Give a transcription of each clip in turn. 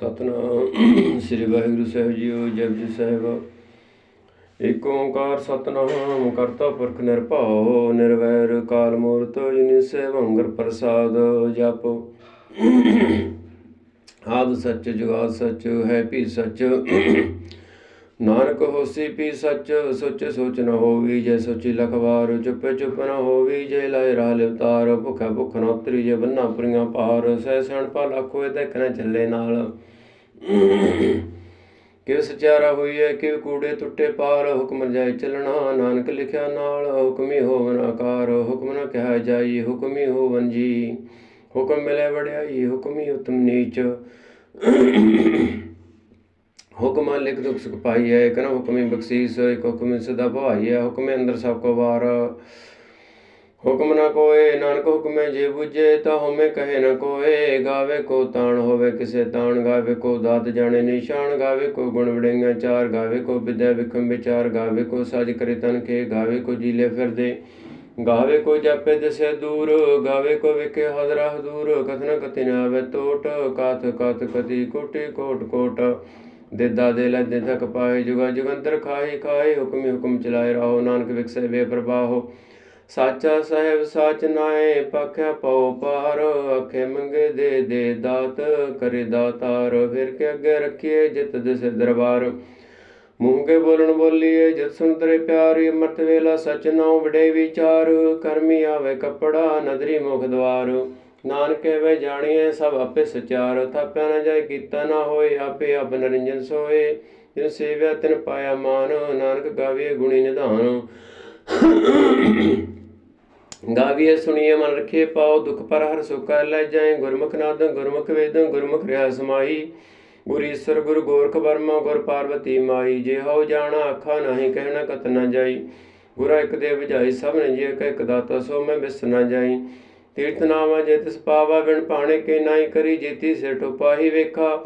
सतनाम श्री वाहिगुरु साहिब जीओ। जपजी साहिब। एक ओंकार सतनाम करता पुरख निरभव निर्वैर काल मूरत जिनि सेवंगर प्रसाद जप। आद सच जुगाद सच है भी सच नानक होसी भी सच। सोचे सोच न होवी जय सोची लखवार। चुपे चुप न होवी जय लाए राह लिवतार। भुखा भुख न उतरी जय बन्ना पुरियां पार। सह सैणपा लाखो तक न चले नाल। किव सचारा हुई है किव कूड़े टुटे पार। हुक्म जाए चलना नानक लिखिया नाल। हुक्मी होवन आकार हुक्म न कहा जाई। हुक्मी होवन जी हुक्म मिले वड्याई। हुक्मी उत्तम नीच हुक्म लिख दुख सुख पाई है। एक न हुक्मी बख्शीस एक हुक्म सदा भवाई है। हुक्म अंदर सबको वार हुक्म न कोय नानक हुक्म जे बुझे। ता होमे कहे न कोय। गावे को ताण होवे किसे ताण। गावे को दात जाने निशान। गावे को गुण वड़ेंगा चार। गावे को विद्या विखम विचार। गावे को साज करे तन के। गावे को जीले फिर दे। गावे को जापे दिसे दूर। गावे को विखे हदरा दूर। कथन कति न आवे टोट। काथ काथ कति कोटि कोट कोट। दिदा दे लै दिथक पाए। जुगा जुगंतर खाही खाए। हुक्मी हुक्म चलाए रहो नानक विकसे बेप्रवाहो। साचा साहेब साच नाए पाख्या पाओ पार। आखे मंगे दे दे दात करे दातार। फिर के अगे रखिए जित दिस दरबार। मुँह के बोलन बोलिए जित सुन तरे प्यार। अमृत वेला सच नाउ बड़े विचार। कर्मी आवे कपड़ा नदरी मुख द्वार। नानक वे जानिए सब आपे सचार। थाप्या न जाए कीता ना होए। आपे आप निरंजन सोए। जिन सेव्या तिन पाया मान। नानक गाविए गुणी निधान। गाविए सुनिए मन रखिए पाओ। दुख पर हर सुख लै जाए। गुरमुख नाद गुरमुख वेद गुरमुख रहा समाई। गुर ईश्वर गुरु गोरख बर्मा गुर पार्वती माई। जे हो जाना आखा नहीं कहना कत न जाई। गुरा एक दे बुझाई सब ने जे एक दाता सो मैं बिस न जाई। तीर्थ नावा जे तिस पावा बिन पाने के नाई करी। जेती से टोपाही वेखा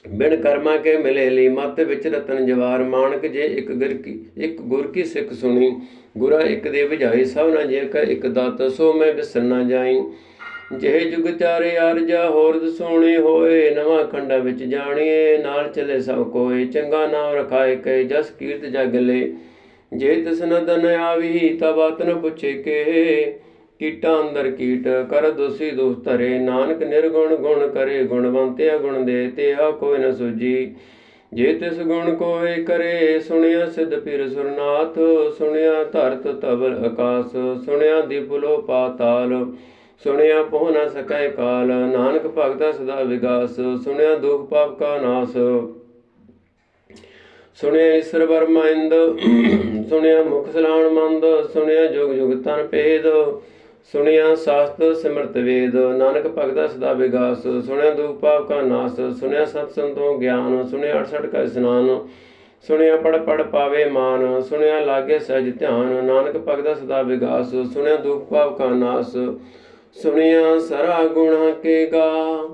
बिन कर्मा के मिले ली। मत विच रतन जवार। मानक जे एक गुर की सिख सुनी। गुरा एक दे बुझाई सब न जे एक दाता सो मैं बिसर न जाई। ਜਿਹੇ ਜੁਗ ਚਾਰੇ ਆਰਜਾ ਹੋਰਦ ਸੋਹਣੀ ਹੋਏ। ਨਵਾਂ ਖੰਡਾ ਵਿੱਚ ਜਾਣੀਏ ਨਾਲ ਚਲੇ ਸਭ ਕੋਏ। ਚੰਗਾ ਨਾਮ ਰਖਾਏ ਕਹੇ ਜਸ ਕੀਰਤ ਜਗ ਲੈ। ਜੇ ਤਿਸ ਨ ਦਨ ਆਵੀ ਤਾ ਬਾਤ ਨ ਪੁੱਛੇ ਕੇ। ਕੀਟਾਂ ਅੰਦਰ ਕੀਟ ਕਰ ਦੋਸੀ ਦੋਸ ਧਰੇ। ਨਾਨਕ ਨਿਰਗੁਣ ਗੁਣ ਕਰੇ ਗੁਣਵੰਤਿਆ ਗੁਣ ਦੇ। ਤੇਹਾ ਕੋਈ ਨ ਸੂਝੀ ਜੇ ਤਿਸ ਗੁਣ ਕੋਇ ਕਰੇ। ਸੁਣਿਆ ਸਿੱਧ ਪੀਰ ਸੁਰਨਾਥ ਸੁਣਿਆ ਧਰਤ ਤਬਲ ਆਕਾਸ। ਸੁਣਿਆ ਦੀਪੁਲੋ ਪਾਤਾਲ ਸੁਣਿਆ ਪਹੁ ਨ ਸਕੈ ਕਾਲ। ਨਾਨਕ ਭਗਤਾ ਸਦਾ ਵਿਗਾਸ ਸੁਣਿਆ ਦੁਖ ਪਾਪ ਕਾ ਨਾਸ। ਸੁਣਿਆ ਈਸ਼ਰ ਵਰਮਾ ਇੰਦ ਸੁਣਿਆ ਮੁਖ ਸਲਾਣ ਮੰਦ। ਸੁਣਿਆ ਜੁਗ ਜੁਗ ਤਨ ਭੇਦ ਸੁਣਿਆ ਸਾਸਤ ਸਿਮਰਤ ਵੇਦ। ਨਾਨਕ ਭਗਤਾ ਸਦਾ ਵਿਗਾਸ ਸੁਣਿਆ ਦੁਖ ਪਾਪ ਕਾ ਨਾਸ। ਸੁਣਿਆ ਸਤ ਸੰਤੋਂ ਗਿਆਨ ਸੁਣਿਆ 68 ਕਾ ਇਸਨਾਨ। ਸੁਣਿਆ ਪੜ ਪੜ ਪਾਵੇ ਮਾਨ ਸੁਣਿਆ ਲਾਗੇ ਸਹਿਜ ਧਿਆਨ। ਨਾਨਕ ਭਗਤਾ ਸਦਾ ਵਿਗਾਸ ਸੁਣਿਆ ਦੁਖ ਪਾਪ ਕਾ ਨਾਸ। ਸੁਣਿਆ ਸਰਾ ਗੁਣਾ ਕੇ ਗਾ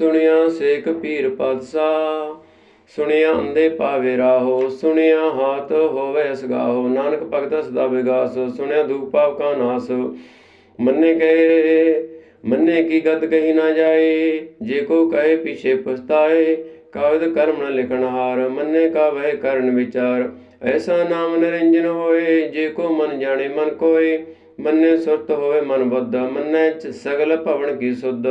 ਸੁਣਿਆ ਸੇਖ ਪੀਰ ਪਾਤਸ਼ਾਹ। ਸੁਣਿਆ ਅੰਧੇ ਪਾਵੇ ਰਾਹੋ ਸੁਣਿਆ ਹਾਥ ਹੋਵੇ ਅਸਗਾਹੋ। ਨਾਨਕ ਭਗਤਾ ਸਦਾ ਵਿਗਾਸ ਸੁਣਿਆ ਦੁਖ ਪਾਪ ਕਾ ਨਾਸ। मन्ने की गत कही ना जाए। जे को कहे पीछे पछताए। कागद कर्म न लिखन हार मन्ने का वह करण विचार। ऐसा नाम निरंजन होए जे को मन जाने मन कोय। मन्ने सुरत होवे मन बुद्ध मन्ने सगल भवन की शुद्ध।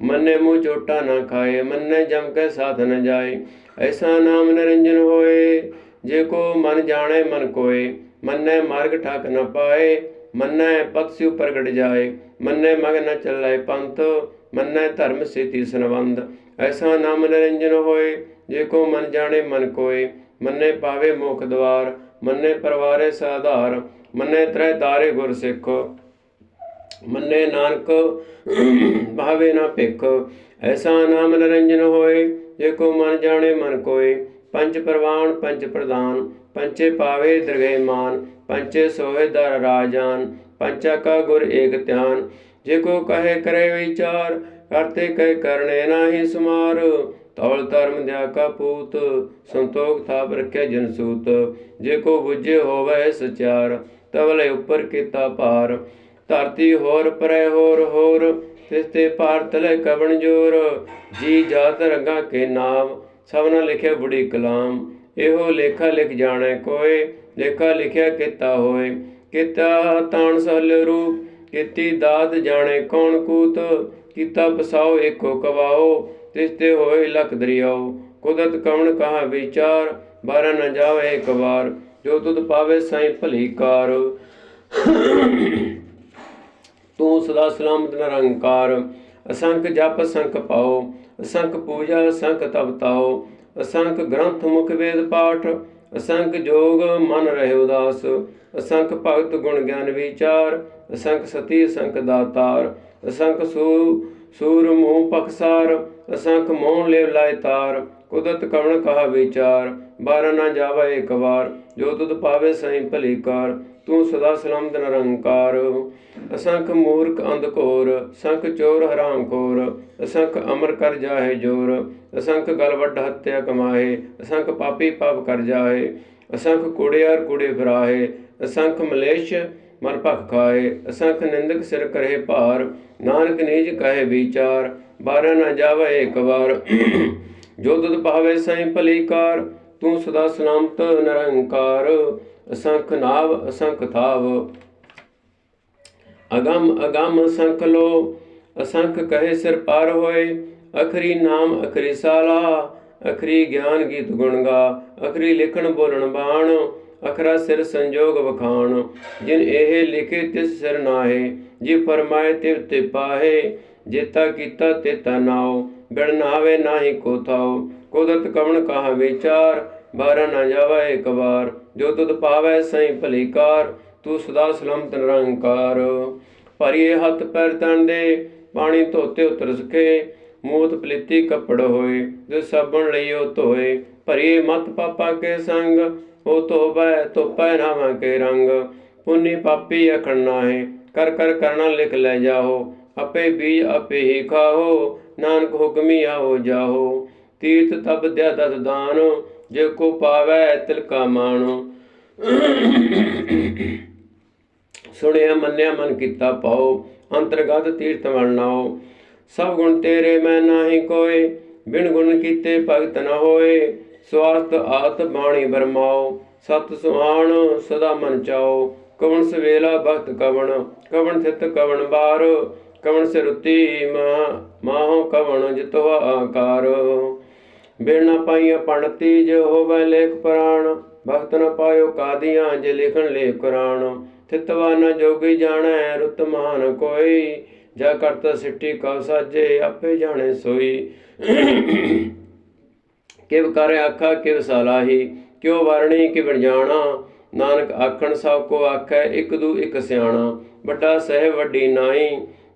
मन्ने मुँह चोटा न खाए मन्ने जम के साथ न जाए। ऐसा नाम निरंजन होए जे को मन जाने मन कोय। मन्ने मार्ग ठाक न पाए मन्ने पत्स्यु प्रगट जाए। मन्ने मग न चलै पंथ मन्ने धर्म सेती संबंध। ऐसा नाम निरंजन होए जे को मन जाने मन कोय। मन्ने पावे मोख द्वार मन्ने परवारे साधार। मन्ने त्रै तारे गुर सिख मन्ने नानक भावे न भिख। ऐसा नाम निरंजन होए जे को मन जाने मन कोय। पंच प्रवान पंच प्रधान पंचे पावे दरगह मान। पंचे सोहे दर राजान पंचा का गुर एक ध्यान। जे को कहे करे विचार करते कहे करने नाही सुमार। तौल धर्म दया का पूत संतोख थाप रखे जनसूत। जे को बुझे होवे सचार तवले ऊपर किता पार। धरती होर परै होर होर तिस ते पार तले कबन जोर। जी जात रंगा के नाम सब न लिखे बुढ़ी कलाम। एहो लेखा लिख जाने कोय लेखा लिखिया किता होय। किता तान सल रूप किती दात जाने कौन कूत। किता पसाओ एको कवाओ तिस ते होय लख दरियाओ। कुदरत कवण कहा विचार बारा न जावे एक बार। जो तुद पावे साई भली कार। तू सदा सलामत निरंकार। असंख जप असंख पाओ असंख पूजा असंख तप ताओ। असंख ग्रंथ मुख वेद पाठ असंख जोग मन रहे उदास। असंख भगत गुण ज्ञान विचार असंख सती असंख दातार। असंख सूर मुँह पखसार असंख मोह लेव लाए तार। कुदरत कवण कहा विचार बारा न जावा एक बार। जो तुद पावे साई भली कार। तू सदा सलामत निरंकार। असंख मूर्ख अंधकोर संख चोर हराम खोर। असंख अमर कर जाहे जोर असंख गल वड हत्या कमाहे। असंख पापी पाप कर जाहे असंख कुड़ियार कुड़े फिराहे। असंख मलेश मल भख खाए। असंख निंदक सिर करे भार नानक नीज कहे विचार बारा न जावे एक बार। जो तुद पावे साई भली कार। तू सदा सलामत निरंकार। असंख नाव असंख थाव अगम अगम असंख लो। असंख कहे सिर पार होए। अखरी नाम अखरी साला अखरी ज्ञान गीत गुण गा। अखरी लिखण बोलन बाण अखरा सिर संजोग वखाण। जिन एहे लिखे तिस सिर नाहे जी फरमाए तिव ते पाहे। जेता कीता तेता नाओ बिन नावे नाहि को थाओ। कुदरत कवण कहा विचार बारा न जावा एक बार। जो तुद पावै सही भली कार। तू सदा सलामत निरंकार। भरिए हथ पैर तन दे पानी धोते उतर सके। मूत पलीती कपड़ होए जो साबुन लइयो धोए। भरिए मत पापा के संग हो धोपै नावा के रंग। पुन्नी पापी अखण नाहे कर कर करना लिख ले जाहो। अपे बीज आपे ही खाओ नानक हुक्मी आओ जाहो। तीर्थ तप दया दस दान जे को पावै तिलका मान। सुनिया मन्या मन किता पाओ अंतर्गत तीर्थ वर्णाओ। सब गुण तेरे मैं नाही कोय बिन गुण कीते भगत न होए। स्वार्थ आत बाणी बरमाओ सत सुहान सदा मन चाओ। कवन सवेला भक्त कवन थित कवन बार। कवन सिरुति माहो कवन जितवा आकार। बिन न पाइया पंडती जो होवै लेख पुराण। भगत न पायो कादियां जे लिखन ले कुरान। थितवा न जोगी जानै रुत मान कोई। जा करत सिट्ठी कव साजे आपे जाने सोई। किव कर आखा किव सलाही क्यों वारणी किवन जाना। नानक आखण सब को आखै एक दू एक सियाणा। बड़ा सहब वड्डी नाई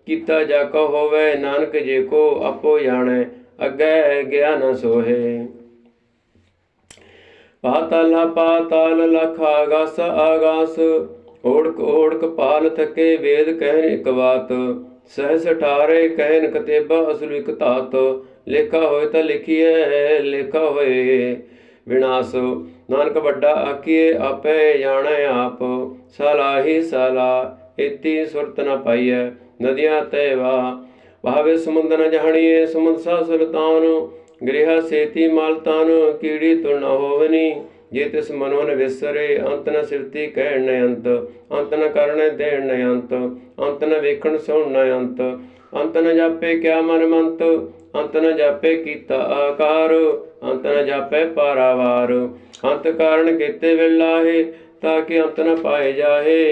कीता जाको होवे। नानक जे को आपो जाने अगै गया न सोहे। पाताला पाताल लख आगास आगास। ओढ़क ओढ़क पाल थके वेद कहन एक बात। सहस ठारे कहन कतेबा असुल एक तात। लेखा होए ता लिखिए लेखा होए विनाश। नानक वड्डा आखिए आपे जाने आप। सालाही साला इति सुरत न पाइय नदियाँ तय भावे समुंद न जहणिए। समुंद सा सुल्तान गृह सेती मालतान। कीड़ी तुर न होवनी जे तिस मनो न विसरे। अंत न सिवती कहण न अंत अंत न करने देण न अंत। अंत न वेखण सुण न अंत अंत न जापे क्या मन मंत। अंत न जापे कीता आकार अंत न जापे पारावार। अंत कारण केते विलाहे ताकि अंत न पाए जाहे।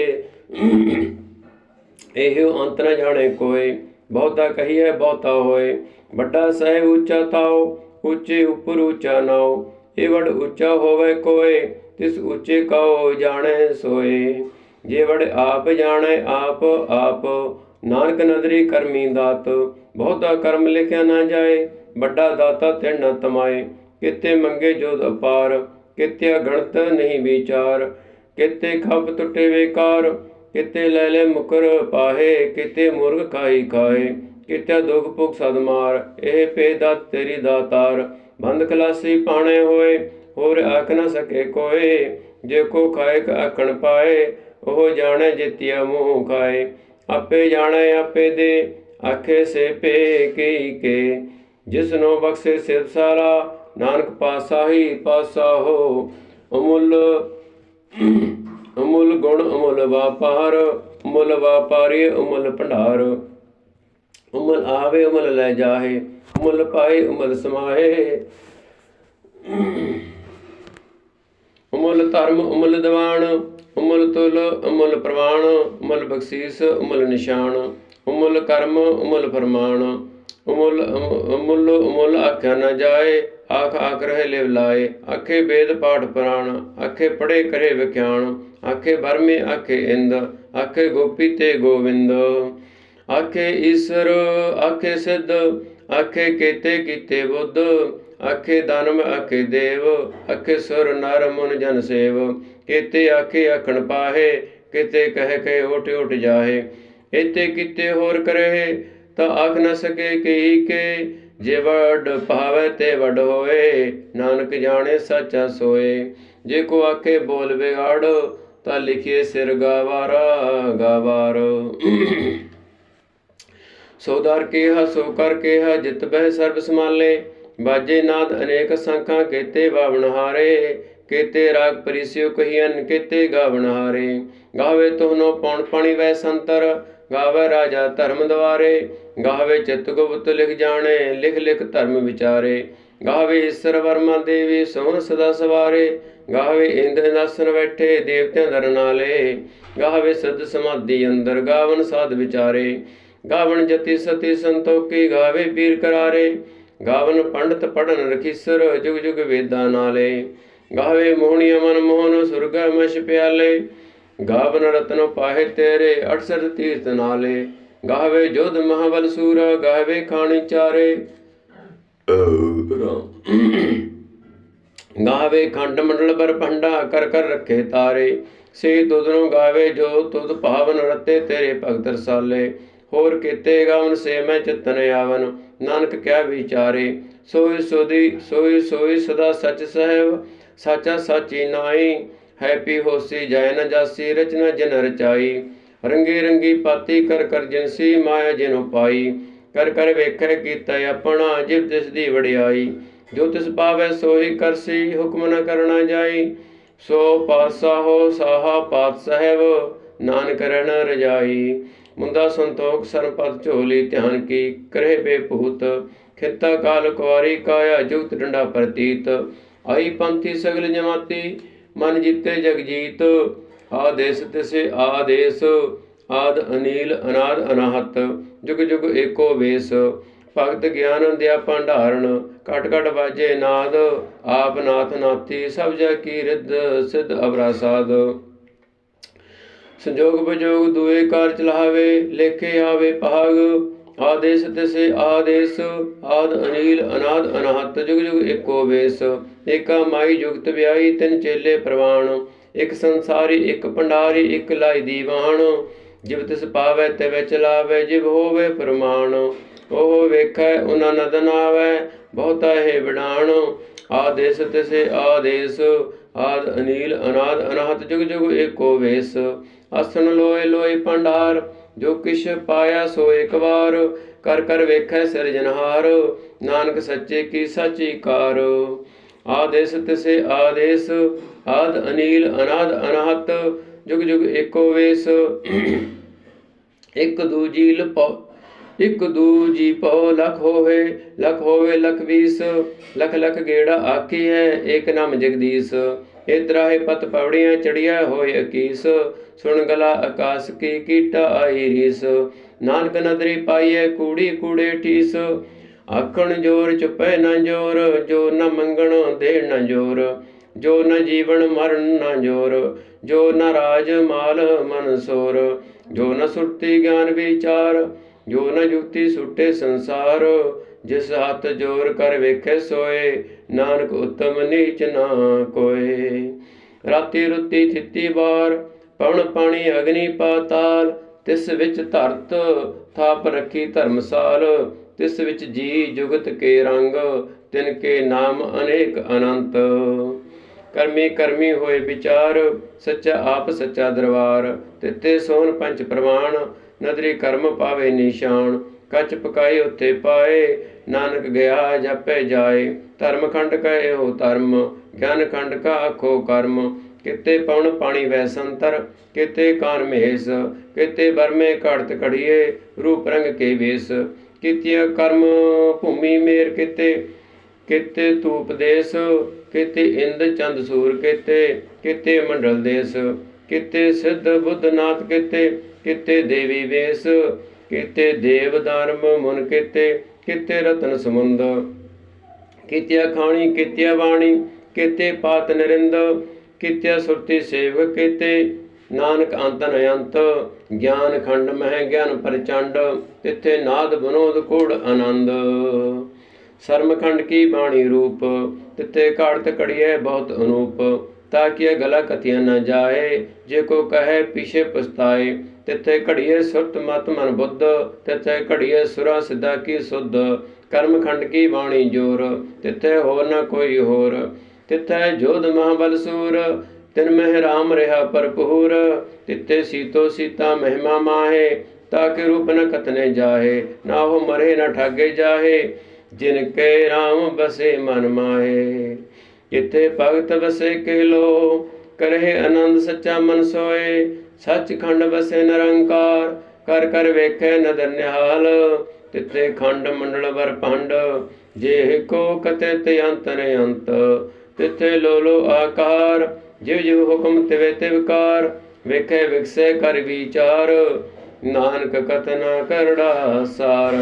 एहो अंत न जाने कोय बहुता कहिए बहुता होए। बड़ा सहब ऊंचा ताओ ऊंचे ऊपर ऊंचा नाओ। ए वड ऊंचा होवे कोय तिस ऊंचे कहो जाने सोए। जे वड आप जाने आप आप नानक नदरी करमी दात। बहुता कर्म लिखिया न जाए बड़ा दाता तिन न तमाए। किते मंगे जोध अपार कित्या गणत नहीं विचार। किते खप टुटे बेकार किते लैले मुकर पाहे। किते मुर्ग खाई खाए कित्या दुख भुख सदमार। एह पे दात तेरी दातार बंद खलासी पाने होए। होर आख न सके कोय जे को खाए आखण पाए। ओह जाने जितिया मुँह खाए आपे जाने आपे दे आखे से पे के जिसनो बख्शे सिर सारा नानक पासा ही पासा हो। अमुल अमुल गुण अमुल व्यापार अमुल व्यापारी अमुल भंडार। अमुल आवे अमुल लै जाहे अमुल पाए अमुल समाहे। अमुल धर्म अमुल दीवान अमुल तुल अमुल प्रवाण अमुल बख्शीस अमुल निशान। अमुल कर्म अमुल फरमान अमुल अमुल अमुल आख्या न जाए आख आख रहे लिव लाए। आखे वेद पाठ पुराण आखे पढ़े करे विख्यान। आखे बरमे आखे इंद आखे गोपी ते गोविंद। आखे ईश्वर आखे सिद्ध आखे केते कीते बुद्ध। आखे दानव आखे देव आखे सुर नर मुन जन सेव। केते आखे आखण पाहे केते कह के उठ उठ जाहे। एते किते होर करे ता आख न सके कही के। जे वड पावे ते वड होए नानक जाने साचा सोए। जे को आखे बोल बिगाड़ ता लिखिए सिर गावारा गावार। सौदार केहा सो कर केहा जित बह सर्ब संभाले। बाजे नाद अनेक संखा केते बावन हारे। केते राग परिस्यो कहियन केते गावन हारे। गावे तुहनो पौन पाणी वह संतर गावे राजा धर्म द्वारे। गावे चित गुप्त लिख जाने लिख लिख धर्म विचारे। गावे ईश्वर वर्मा देवी सोहन सदा सवारे। गावे इंद्र आसन बैठे देवत्या दर नाले। गावे सिद्ध समाधि अंदर गावन साध विचारे। गावन जति सती संतोखी गावे पीर करारे। गावन पंडित पढ़न रखीसर जुग जुग वेदा नाले। गावे मोहनिया मन मोहन सुरग मश प्याले। गावन रत्न पाहे तेरे 68 तीर्थ नाले। गावे जोध महाबल सूर गावे खानी चारे। गावे खंड मंडल बर भंडा कर कर रखे तारे। से तुदनो गावे जो तुद पावन रते तेरे भगत रसाले। होर केते गावन से मैं चितन आवन नानक क्या विचारे। सोई सोई सोई सोई सदा सच सहब साचा साची नाई। है पी होसी जाय न जासी रचना जिन रचाई। रंगी रंगी पाती कर कर जिनसी माया जिनो पाई। कर कर वेखै कीता अपना जिव तिस दी वडियाई। जो तिस पावै सोही करसी हुक्म न करना जाई। सो पातशाहो साहा पात साहेब नानक रहन रजाई। मुंदा संतोख सरपद झोली ध्यान की करे बेभूत। खिता काल कुआरी काया जुगत डंडा प्रतीत। आई पंथी सगल जमाती मन जीते जगजीत। आदेश तिसे आदेश आद अनील अनाद अनाहत। जुग जुग एको वेश भगत ज्ञान दया भंडारण। घट घट बाजे नाद आप नाथ नाथी सब जय की रिद सिद्ध अवरासाद। संजोग विजोग दुए कार चलावे लेखे आवे भाग। आदेश तिसे आदेश आद अनील अनाद अनाहत। जुग जुग एको वेश एका माई जुगत ब्याई तिन चेले प्रवाण। एक संसारी एक भंडारी एक लाई दीवान। जिव तिस पावै तिवै चलावै जिव होवे प्रमाण। ओह वेखै उना नदन आवै बहुता है बिडाण। आदेश तिसे आदेश आद अनील अनाद अनाहत। जुग जुग एको वेश आसन लोए लोए भंडार। जो किश पाया सो एक बार कर कर वेखै सिरजनहार। नानक सच्चे की साची कार। आदेश तिसे आदेश आद अनील अनाद अनाहत। जुग जुग एको वेश एक दूजी पौ लख होवे लख बीस। लख लख गेड़ा आखी है एक नाम जगदीश। ए त्राहे पत पवड़ियाँ चढ़िया होय अकीस। सुन गला आकाश की कीटा आई रीस। नानक नदरी पाइए कूड़ी कूड़े ठीस। आखण जोर चुपै न जोर जो न मंगण दे न जोर। जो न जीवन मरण न जोर जो न राज माल मन सोर। जो न सुरती ज्ञान विचार जो न जुक्ति सुटे संसार। जिस हाथ जोर कर वेखे सोए नानक उत्तम नीच ना कोय। राती रुती थिती बार पवन पानी अग्नि पाताल। तिस विच धरत थाप रखी धर्मसाल। तिस विच जी जुगत के रंग तिनके नाम अनेक अनंत। कर्मी कर्मी होए विचार सच्चा आप सच्चा दरबार। तिते सोन पंच प्रमाण नदरी कर्म पावे निशान। कच पकाई उत्थे पाए, नानक गया जपै जाए। धर्म खंड कहे हो धर्म, ज्ञान खंड का आखो कर्म। किते पवन पानी वै संतर, किते कान महेश, किते बरमे घड़त घड़िए, रूप रंग के वेश। कितिया कर्म भूमि मेर किते, किते तूप देश, किते इंद चंद सूर किते, किते मंडल देश। किते सिद्ध बुद्ध नाथ किते, किते देवी वेश, किते देव दानव मुन किते, किते रतन समुंद। कित्या खाणी कित्या वाणी, किते पात नरिंद, कित्या सुरति सेवक किते, नानक अंत न अंत। ज्ञान खंड मह ज्ञान प्रचंड, तिथे नाद विनोद कूड़ आनंद। शर्म खंड की बाणी रूप, तिथे काढ़त कड़िए बहुत अनूप। ताकि गला कथिया न जाए, जे को कहे पीछे पछताए। तिथे घड़िए सुरत मत मन बुद्ध, तिथे घड़िए सुरा सिद्धा की शुद्ध। कर्म खंड की वाणी जोर, तिथे हो न कोई होर। तिथे जोध महाबल सूर, तिन मह राम रहा भरपूर। तिथे सीतो सीता महिमा माहे, ताकि रूप न कतने जाहे। ना हो मरे न ठागे जाहे, जिनके राम बसे मन माहे। किथे भगत बसे के लो, करहे आनंद सच्चा मन सोए। सच खंड बसे निरंकार, कर कर वेखे नदर निहाल। तिथे खंड मंडल वर पंड, जे को कते ते अंत ने अंत। तिथे लो लो आकार, जिव जिव हुक्म तिवे तिवकार। वेखे विकसे कर विचार, नानक कथना करड़ा सार।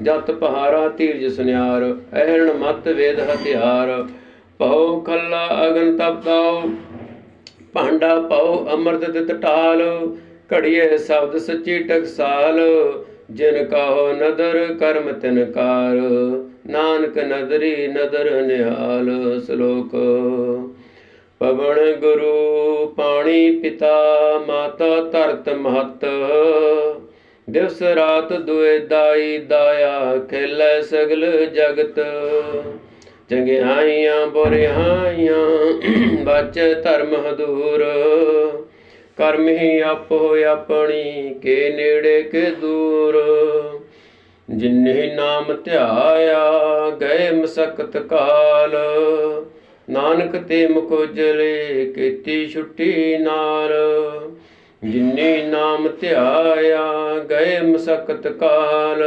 जत पहारा तीरज सुनियार, अहरण मत वेद हथियार। पौ खल्ला अगन तप दाओ, भांडा पौ अमृत दित टाल। घड़िए शब्द सच्ची टकसाल, जिन कहो नदर कर्म तिन कार। नानक नदरी नदर निहाल। श्लोक। पवन गुरु पाणी पिता, माता धरत महत। दिवस रात दुए दाई दाया, खेलै सगल जगत। चंगियाइयां बुरियाइयां, बाचे धर्म हदूर। कर्म ही आपो अपनी, के नेड़े के दूर। जिन्हि नाम ध्याया, गए मसकत काल। नानक ते मुख उजले, कीती छुट्टी नाल। जिन्हि नाम ध्याया, गए मसकत काल।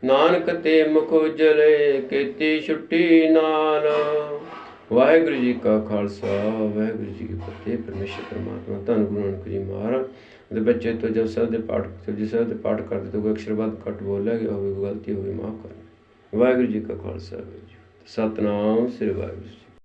नानक ते मुख उजले, कीती छुट्टी नाल। वाहिगुरु जी का खालसा, वाहिगुरु जी की फतेह। परमेश्वर परमात्मा धन गुरु नानक जी महाराज ਦੇ ਬੱਚੇ ਤੋਂ ਜਪ ਸਾਹਿਬ ਦੇ ਪਾਠ ਜਪਜੀ ਸਾਹਿਬ ਦੇ ਪਾਠ ਕਰਦੇ ਤੋਂ ਕੋਈ ਅਕਸ਼ਰ ਵੱਧ ਘੱਟ ਬੋਲਿਆ ਗਿਆ ਹੋਵੇ, ਕੋਈ ਗਲਤੀ ਹੋਵੇ ਮਾਫ ਕਰਨਾ। ਵਾਹਿਗੁਰੂ ਜੀ ਕਾ ਖਾਲਸਾ, ਵਾਹਿਗੁਰੂ ਜੀ। ਸਤਨਾਮ ਸ੍ਰੀ ਵਾਹਿਗੁਰੂ ਜੀ।